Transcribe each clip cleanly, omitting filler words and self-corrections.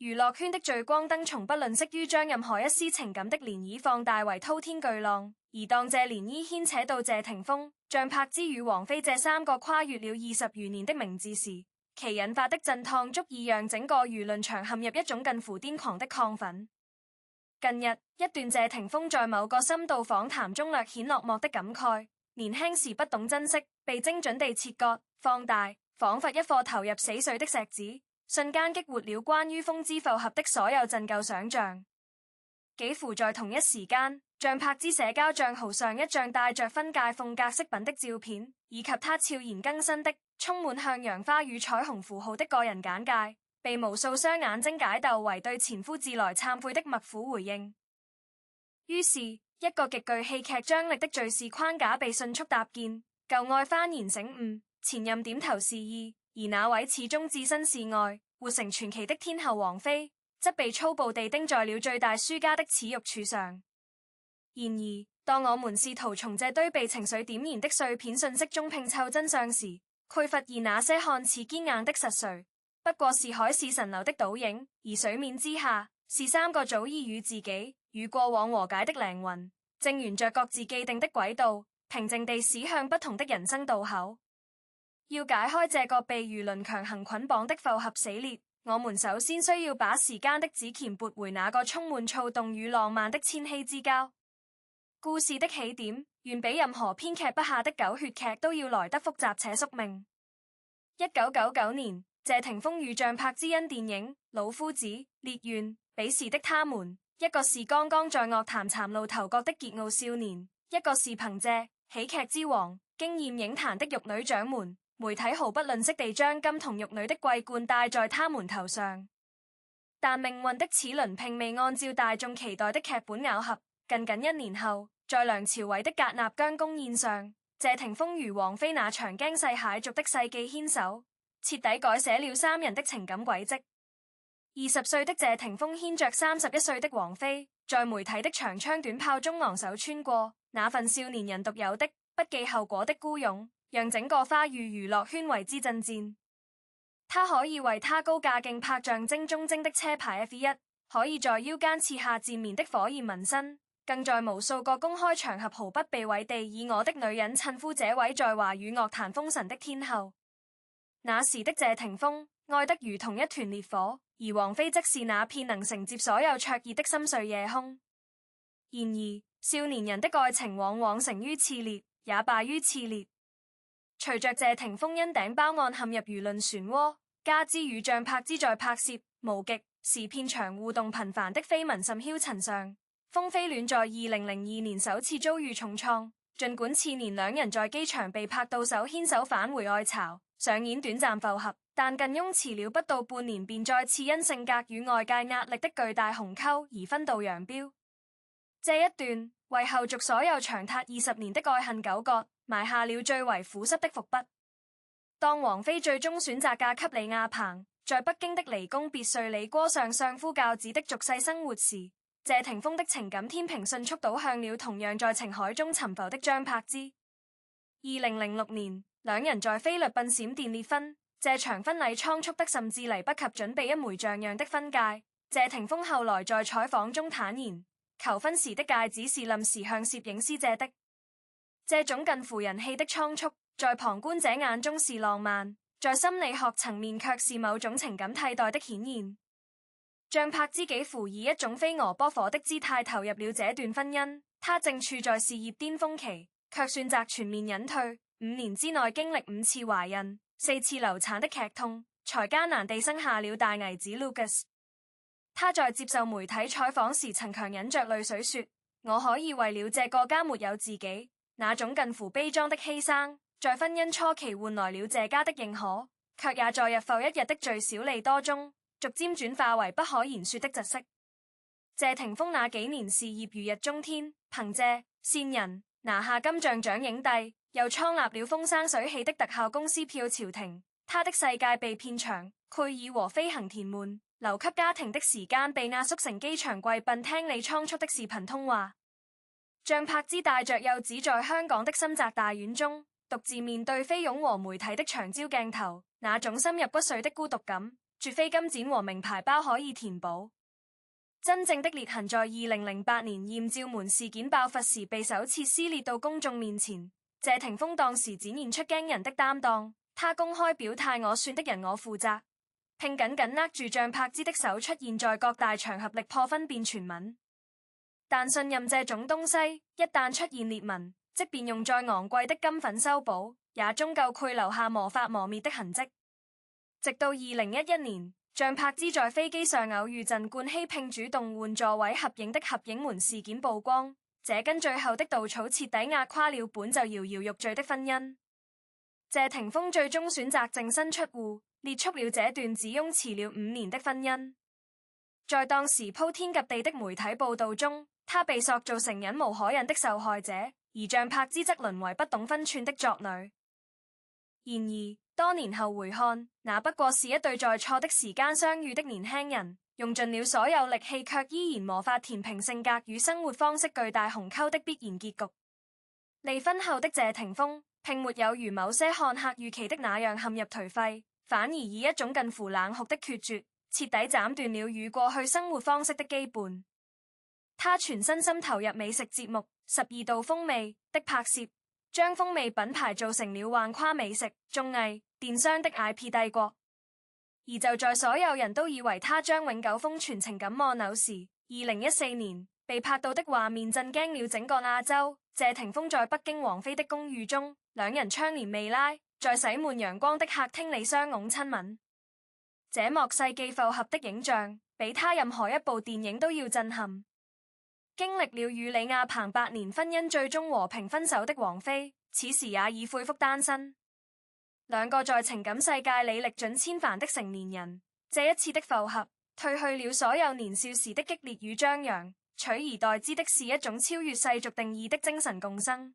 娛樂圈的聚光燈從不吝嗇於將任何一絲情感的漣漪放大為滔天巨浪，而當這漣漪牽扯到謝霆鋒、張柏芝與王菲這三個跨越了20餘年的名字時，其引發的震盪足以讓整個輿論場陷入一種近乎癲狂的亢奮。近日，一段謝霆鋒在某個深度訪談中略顯落寞的感慨：年輕時不懂珍惜，被精準地切割、放大，仿佛一顆投入死水的石子，瞬間激活了關於風姿埠合的所有陳舊想象。幾乎在同一時間，張柏芝社交賬號上一張帶着婚戒鳳格飾品的照片，以及她悄然更新的充滿向陽花與彩虹符號的個人簡介，被無數雙眼睛解讀為對前夫自來懺悔的默苦回應。於是，一個極具戲劇張力的敘事框架被迅速搭建，舊愛幡然醒悟，前任點頭示意，而那位始終置身事外、活成傳奇的天后王菲，則被粗暴地釘在了最大輸家的恥辱柱上。然而，當我們試圖從這堆被情緒點燃的碎片訊息中拼湊真相時，卻發現那些看似堅硬的實錘，不過是海市蜃樓的倒影，而水面之下，是三個早已與自己、與過往和解的靈魂，正沿着各自既定的軌道，平靜地駛向不同的人生道口。要解開這個被輿論強行捆綁的埠合死裂，我們首先需要把時間的指鉗撥回那個充滿躁動與浪漫的千禧之交。故事的起點，遠比任何編劇不下的狗血劇都要來得複雜且宿命。1999年，謝霆鋒與張柏芝因電影《老夫子》烈焰彼時的他們，一個是剛剛在樂壇嶄露頭角的桀驁少年，一個是憑借喜劇之王驚豔影壇的玉女掌門，媒體毫不吝嗇地將金童玉女的桂冠戴在他們頭上。但命運的齒輪並未按照大眾期待的劇本咬合。僅1年後，在梁朝偉的格納姜公宴上，謝霆鋒如王菲那場驚世駭俗的世紀牽手，徹底改寫了三人的情感軌跡。20歲的謝霆鋒牽着31歲的王菲，在媒體的長槍短炮中昂首穿過，那份少年人獨有的不計後果的孤勇，讓整個華語娛樂圈為之震戰。他可以為他高價競拍象徵忠貞的車牌 F1，可以在腰間刺下纏綿的火焰紋身，更在無數個公開場合毫不避諱地以我的女人稱呼這位在華語樂壇封神的天后。那時的謝霆鋒愛得如同一團烈火，而王菲則是那片能承接所有灼熱的深邃夜空。然而，少年人的愛情往往成於熾烈，也敗於熾烈。隨着謝霆鋒因頂包案陷入輿論漩渦，加之與張柏芝在拍攝《無極》時片場互動頻繁的緋聞甚囂塵上，風飛戀在2002年首次遭遇重創。儘管次年兩人在機場被拍到手牽手返回愛巢，上演短暫復合，但近擁遲了不到半年便再次因性格與外界壓力的巨大鴻溝而分道揚鑣。這一段為後續所有長達20年的愛恨糾葛埋下了最為苦澀的伏筆。當王菲最終選擇嫁給李亞鵬，在北京的離宮別墅裡過上相夫教子的俗世生活時，謝霆鋒的情感天平迅速倒向了同樣在情海中沉浮的張柏芝。2006年，兩人在菲律賓閃電烈婚，這場婚禮倉促得甚至嚟不及準備一枚像樣的婚戒。謝霆鋒後來在採訪中坦言，求婚時的戒指是臨時向攝影師借的。這種近乎人氣的倉促，在旁觀者眼中是浪漫，在心理學層面卻是某種情感替代的顯現。張柏芝幾乎以一種飛蛾撲火的姿態投入了這段婚姻，她正處在事業巔峰期，卻選擇全面隱退。5年之內經歷5次懷孕、4次流產的劇痛，才艱難地生下了大兒子 Lucas。她在接受媒體採訪時曾強忍着淚水說：我可以為了這個家沒有自己，那種近乎悲壯的犧牲，在婚姻初期換來了這家的認可，卻也在日復一日的聚少離多中，逐漸轉化為不可言說的窒息。謝霆鋒那幾年事業如日中天，憑借《線人》拿下金像獎影帝，又創立了風生水起的特效公司票朝廷。他的世界被片場、配爾和飛行填滿，留給家庭的時間被壓縮成機場貴賓廳裡倉促的視頻通話。張柏芝帶着幼子在香港的深宅大院中，獨自面對菲傭和媒體的長焦鏡頭，那種深入骨髓的孤獨感，絕非金錢和名牌包可以填補。真正的裂痕在2008年艷照門事件爆發時被首次撕裂到公眾面前。謝霆鋒當時展現出驚人的擔當，他公開表態我算的人我負責，並緊緊握住張柏芝的手出現在各大場合力破分辨傳聞。但信任這種東西，一旦出現裂紋，即便用再昂貴的金粉修補，也終究會留下無法磨滅的痕跡。直到2011年，張柏芝在飛機上偶遇陳冠希並主動換座位合影的合影門事件曝光，這根最後的稻草徹底壓垮了本就搖搖欲墜的婚姻。謝霆鋒最終選擇淨身出戶，列出了這段只擁持了5年的婚姻。在當時鋪天蓋地的媒體報道中，他被塑造成忍無可忍的受害者，而張柏芝則淪為不懂分寸的作女。然而，多年後回看，那不過是一對在錯的時間相遇的年輕人，用盡了所有力氣，卻依然無法填平性格與生活方式巨大鴻溝的必然結局。離婚後的謝霆鋒，並沒有如某些看客預期的那樣陷入頹廢，反而以一種近乎冷酷的決絕，徹底斬斷了與過去生活方式的羈絆。他全身心投入美食節目《12道風味》的拍攝，將風味品牌做成了橫跨美食、綜藝、電商的 IP 帝國。而就在所有人都以為他將永久封存情感按鈕時，2014年被拍到的畫面震驚了整個亞洲。謝霆鋒在北京王菲的公寓中，兩人窗簾未拉，在洗滿陽光的客廳裡相擁親吻。這幕世紀復合的影像，比他任何一部電影都要震撼。經歷了與李亞鵬8年婚姻最終和平分手的王菲，此時也已恢復單身。兩個在情感世界裡歷盡千帆的成年人，這一次的復合，褪去了所有年少時的激烈與張揚，取而代之的是一種超越世俗定義的精神共生。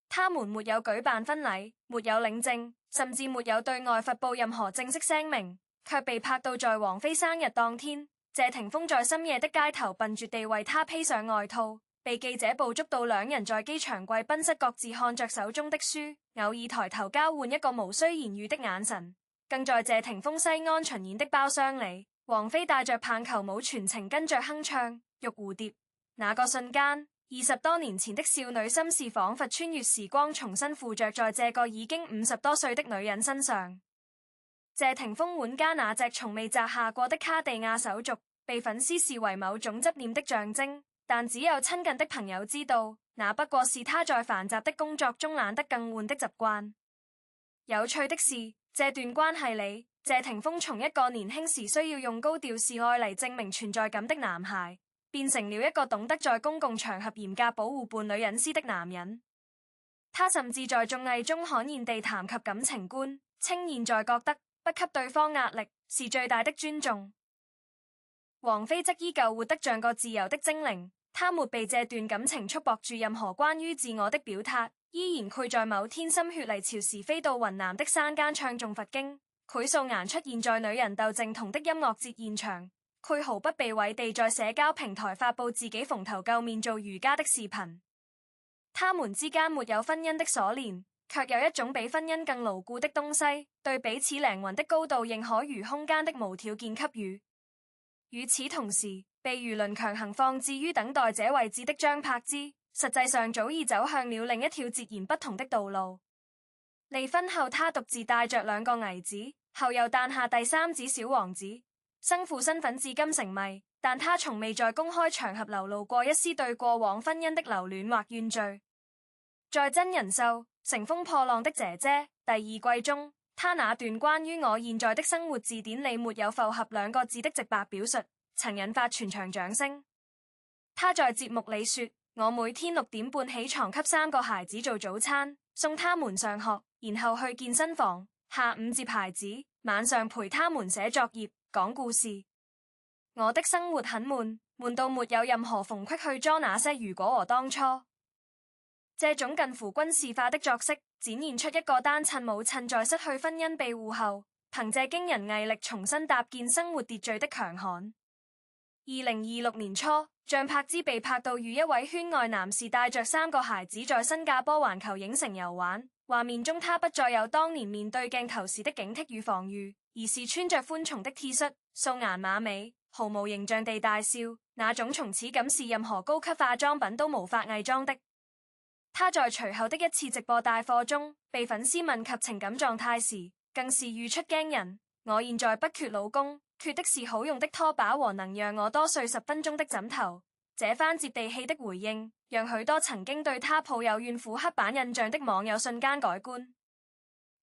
他們沒有舉辦婚禮，沒有領證，甚至沒有對外發布任何正式聲明，卻被拍到在王菲生日當天，謝霆鋒在深夜的街頭笨拙地為她披上外套，被記者捕捉到兩人在機場貴賓室各自看着手中的書，偶爾抬頭交換一個無需言語的眼神。更在謝霆鋒西安巡演的包廂裡，王菲帶着棒球帽全程跟着哼唱《玉蝴蝶》。那個瞬間，20多年前的少女心事仿佛穿越時光，重新附着在這個已經50多歲的女人身上。謝霆鋒腕家那隻從未摘下過的卡地亞手鐲，被粉絲視為某種執念的象徵，但只有親近的朋友知道，那不過是他在繁雜的工作中懶得更換的習慣。有趣的是，這段關係裡，謝霆鋒從一個年輕時需要用高調示愛嚟證明存在感的男孩，變成了一個懂得在公共場合嚴格保護伴侶隱私的男人。他甚至在綜藝中罕見地談及感情觀，稱現在覺得不給對方壓力是最大的尊重。王菲則依舊活得像個自由的精靈，她沒被這段感情束縛住任何關於自我的表達，依然會在某天心血來潮時飛到雲南的山間唱誦佛經，佢素顏出現在女人竇靖童的音樂節現場，佢毫不避諱地在社交平台發布自己蓬頭垢面做瑜伽的視頻。他們之間沒有婚姻的鎖鏈，卻有一種比婚姻更牢固的東西，對彼此靈魂的高度認可如空間的無條件給予。與此同時，被輿論強行放置於等待這位置的張柏芝，實際上早已走向了另一條截然不同的道路。離婚後，他獨自帶着2個兒子，後又誕下第3子小王子，生父身份至今成謎，但他從未在公開場合流露過一絲對過往婚姻的留戀或怨懟。在真人秀《乘風破浪的姐姐》第2季中，他那段關於我現在的生活字典裡沒有復合2個字的直白表述，曾引發全場掌聲。他在節目裡說：我每天6點半起床，給3個孩子做早餐，送他們上學，然後去健身房，下午接孩子，晚上陪他們寫作業、講故事。我的生活很悶，悶到沒有任何縫隙去裝那些如果和當初。這種近乎軍事化的作息，展現出一個單親母親在失去婚姻庇護後，憑借驚人毅力重新搭建生活秩序的強悍。2026年初，張柏芝被拍到與一位圈外男士帶着3個孩子在新加坡環球影城遊玩，畫面中她不再有當年面對鏡頭時的警惕與防禦，而是穿着寬鬆的 T 恤、素顏馬尾，毫無形象地大笑，那種從此感是任何高級化妝品都無法偽裝的。他在隨後的一次直播帶貨中，被粉絲問及情感狀態時，更是語出驚人：我現在不缺老公，缺的是好用的拖把和能讓我多睡10分鐘的枕頭。這番接地氣的回應，讓許多曾經對他抱有怨婦刻板印象的網友瞬間改觀。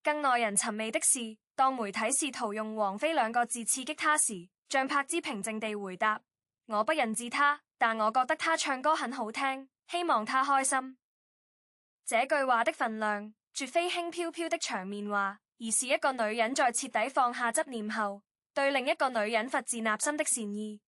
更耐人尋味的是，當媒體試圖用王菲2個字刺激他時，張柏芝平靜地回答：我不認識他，但我覺得他唱歌很好聽，希望他開心。這句話的分量，絕非輕飄飄的場面話，而是一個女人在徹底放下執念後，對另一個女人發自內心的善意。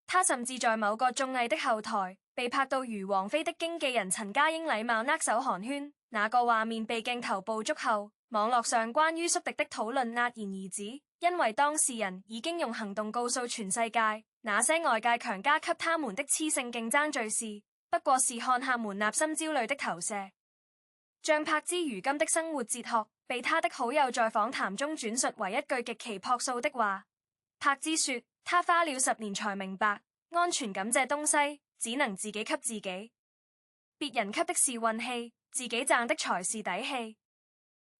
他甚至在某個綜藝的後台被拍到與王菲的經紀人陳家英禮貌握手寒暄，那個畫面被鏡頭捕捉後，網絡上關於宿敵的討論戛然而止，因為當事人已經用行動告訴全世界，那些外界強加給他們的雌性競爭敘事，不過是看客們內心焦慮的投射。張柏芝如今的生活哲學，被他的好友在訪談中轉述為一句極其樸素的話。柏芝說，他花了10年才明白，安全感這東西只能自己給自己，別人給的是運氣，自己賺的才是底氣。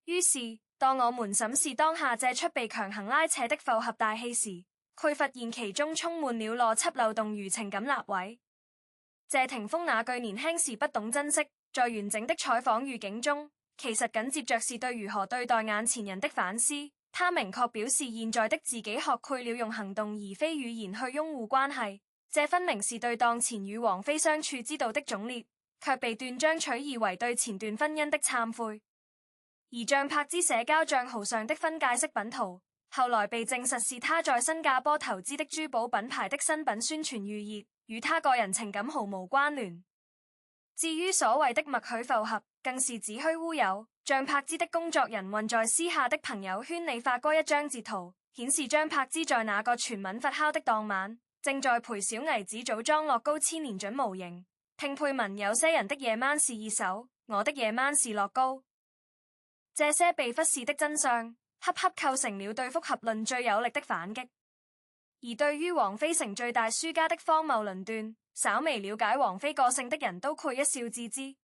於是，當我們審視當下這出被強行拉扯的複合大戲時，會發現其中充滿了邏輯漏洞與情感立位。謝霆鋒那句年輕時不懂珍惜，在完整的採訪語境中，其實緊接着是對如何對待眼前人的反思。他明確表示，現在的自己學會了用行動而非語言去擁護關係，這分明是對當前與王菲相處之道的總結，卻被斷章取義為對前段婚姻的懺悔。而張柏芝社交賬號上的分界飾品圖，後來被證實是他在新加坡投資的珠寶品牌的新品宣傳預熱，與他個人情感毫無關聯。至於所謂的默許復合，更是子虛烏有。張柏芝的工作人運在私下的朋友圈裏發過一張截圖，顯示張柏芝在那個全民發酵的當晚，正在陪小姨子組裝樂高千年隼模型，拼配文有些人的夜晚是二手，我的夜晚是樂高。這些被忽視的真相，恰恰構成了對複合論最有力的反擊。而對於王菲成最大輸家的荒謬論斷，稍微了解王菲個性的人都會一笑置之。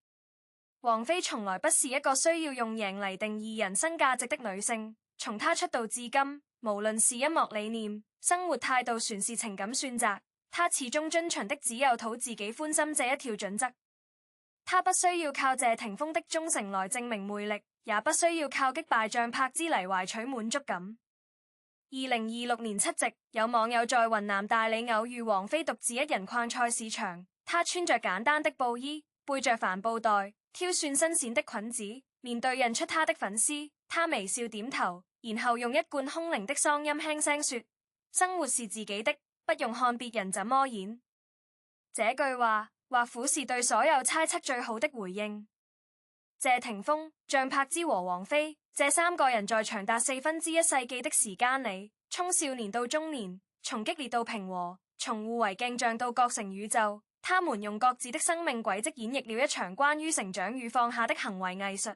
王菲從來不是一個需要用贏嚟定義人生價值的女性，從她出道至今，無論是音樂理念、生活態度，全是情感選擇，她始終遵循的只有討自己歡心這一條準則。她不需要靠謝霆鋒的忠誠來證明魅力，也不需要靠擊敗張柏芝嚟懷取滿足感。2026年7夕，有網友在雲南大理偶遇王菲獨自一人逛菜市場，她穿着簡單的布衣，背着帆布袋，挑選新鮮的裙子，面對認出她的粉絲，她微笑點頭，然後用一貫空靈的嗓音輕聲說：生活是自己的，不用看別人怎麼演。這句話或許是對所有猜測最好的回應。謝霆鋒、張柏芝和王菲這3個人在長達1/4世紀的時間裏，從少年到中年，從激烈到平和，從互為鏡像到各成宇宙，他們用各自的生命軌跡演繹了一場關於成長與放下的行為藝術。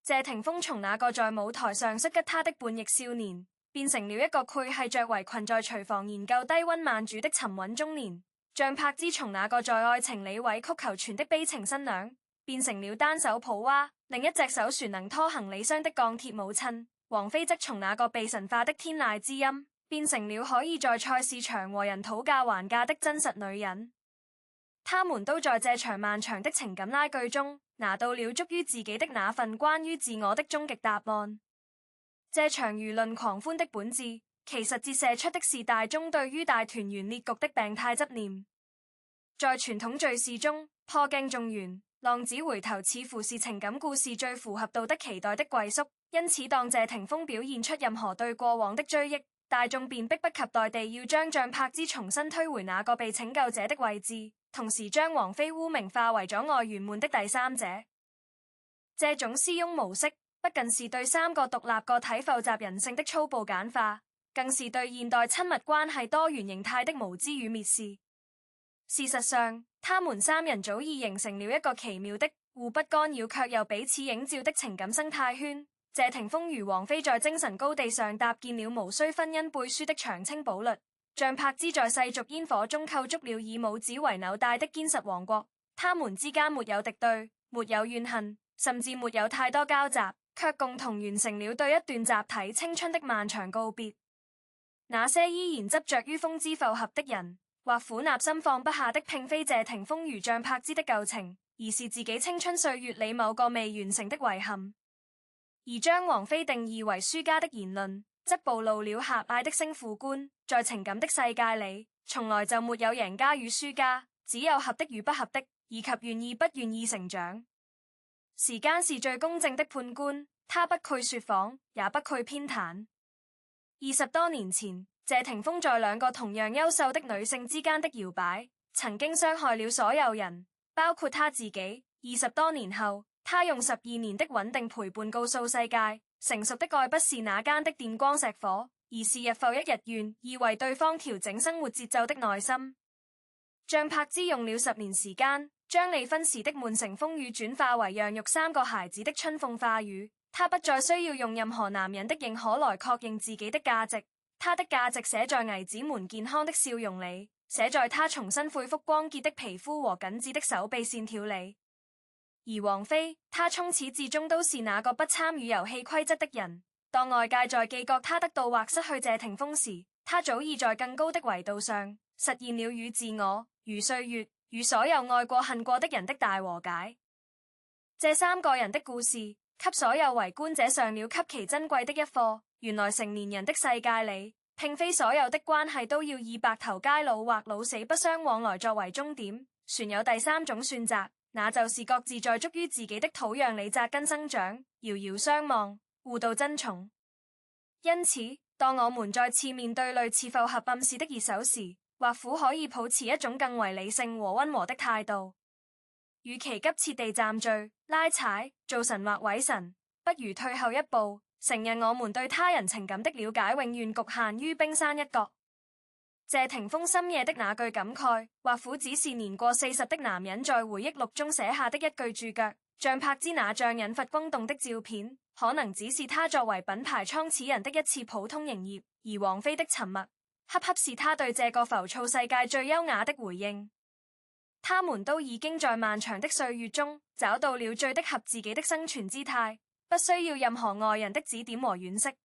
謝霆鋒從那個在舞台上摔吉他的叛逆少年，變成了一個配繫着圍裙在廚房研究低溫慢煮的沉穩中年。張柏芝從那個在愛情裏委曲求全的悲情新娘，變成了單手抱娃，另一隻手旋能拖行李箱的鋼鐵母親。王菲則從那個被神化的天籟之音，變成了可以在菜市場和人討價還價的真實女人。他們都在這場漫長的情感拉鋸中，拿到了屬於自己的那份關於自我的終極答案。這場輿論狂歡的本質，其實折射出的是大眾對於大團圓列局的病態執念。在傳統敘事中，破鏡重圓、浪子回頭似乎是情感故事最符合道德期待的歸宿，因此當謝霆鋒表現出任何對過往的追憶，大眾便迫不及待地要將張柏芝重新推回那個被拯救者的位置，同時將王菲污名化為咗愛圓滿的第三者。這種私擁模式不僅是對3個獨立個體複雜人性的粗暴簡化，更是對現代親密關係多元形態的無知與蔑視。事實上，他們3人早已形成了一個奇妙的互不干擾卻又彼此映照的情感生態圈，謝霆鋒與王菲在精神高地上搭建了無需婚姻背書的長青堡壘，像柏芝在世俗煙火中構築了以拇指為紐帶的堅實王國。他們之間沒有敵對，沒有怨恨，甚至沒有太多交集，卻共同完成了對一段集體青春的漫長告別。那些依然執着於風姿復合的人，或苦納心放不下的，並非謝霆鋒如像柏芝的舊情，而是自己青春歲月裡某個未完成的遺憾。而將王菲定義為輸家的言論，則暴露了狹隘的勝負觀。在情感的世界裡，從來就沒有贏家與輸家，只有合的與不合的，以及願意不願意成長。時間是最公正的判官，他不懼說謊，也不懼偏袒。20多年前，謝霆鋒在兩個同樣優秀的女性之間的搖擺，曾經傷害了所有人，包括他自己。20多年後，他用12年的穩定陪伴告訴世界，成熟的愛不是那間的電光石火，而是日復一日願意為對方調整生活節奏的耐心。像柏芝用了10年時間，將離婚時的悶城風雨轉化為養育3個孩子的春風化雨。他不再需要用任何男人的認可來確認自己的價值，他的價值寫在孩子們健康的笑容裡，寫在他重新恢復光潔的皮膚和緊緻的手臂線條裡。而王菲，她從始至終都是那個不參與遊戲規則的人。當外界在記覺她得到或失去謝霆鋒時，她早已在更高的維度上實現了與自我、與歲月、與所有愛過恨過的人的大和解。這3個人的故事，給所有圍觀者上了極其珍貴的一課。原來成年人的世界裡，並非所有的關係都要以白頭偕老或老死不相往來作為終點，船有第3種選擇，那就是各自在足於自己的土壤裡扎根生長，遙遙相望，互道珍重。因此，當我們再次面對類似復合暗示的熱手時，或許可以抱持一種更為理性和溫和的態度。與其急切地站序、拉踩、做神或偽神，不如退後一步，承認我們對他人情感的了解永遠局限於冰山一角。謝霆鋒深夜的那句感慨，或許只是年過40的男人在回憶錄中寫下的一句注腳。像柏芝那像引發轟動的照片，可能只是他作為品牌創始人的一次普通營業。而王菲的沉默，恰恰是他對這個浮躁世界最優雅的回應。他們都已經在漫長的歲月中找到了最適合自己的生存姿態，不需要任何外人的指點和惋惜。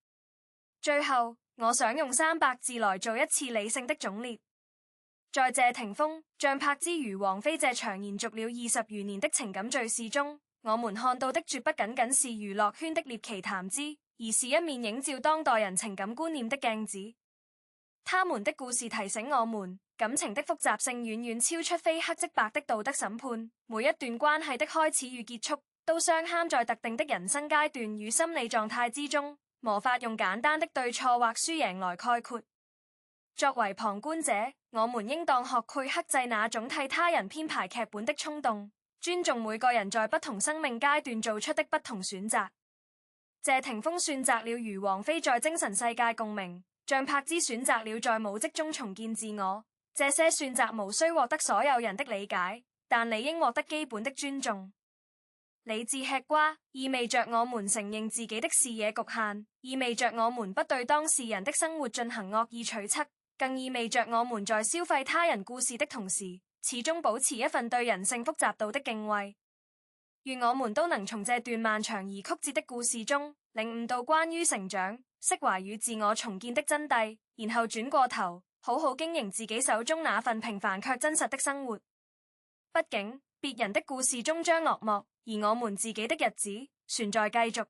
最後，我想用300字來做一次理性的總列。在謝霆鋒、像柏芝與王菲這場延續了20餘年的情感敘事中，我們看到的絕不僅僅是娛樂圈的獵奇談資，而是一面映照當代人情感觀念的鏡子。他們的故事提醒我們，感情的複雜性遠遠超出非黑即白的道德審判。每一段關係的開始與結束，都鑲嵌在特定的人生階段與心理狀態之中，無法用簡單的對錯或輸贏來概括。作為旁觀者，我們應當學會克制那種替他人編排劇本的衝動，尊重每個人在不同生命階段做出的不同選擇。謝霆鋒選擇了與王菲在精神世界共鳴，像柏芝選擇了在母職中重建自我。這些選擇無需獲得所有人的理解，但理應獲得基本的尊重。理智吃瓜，意味着我們承認自己的視野局限，意味着我們不對當事人的生活進行惡意取測，更意味着我們在消費他人故事的同時，始終保持一份對人性複雜度的敬畏。願我們都能從這段漫長而曲折的故事中，領悟到關於成長、釋懷與自我重建的真諦，然後轉過頭，好好經營自己手中那份平凡卻真實的生活。畢竟，別人的故事終將落幕，而我們自己的日子，存在繼續。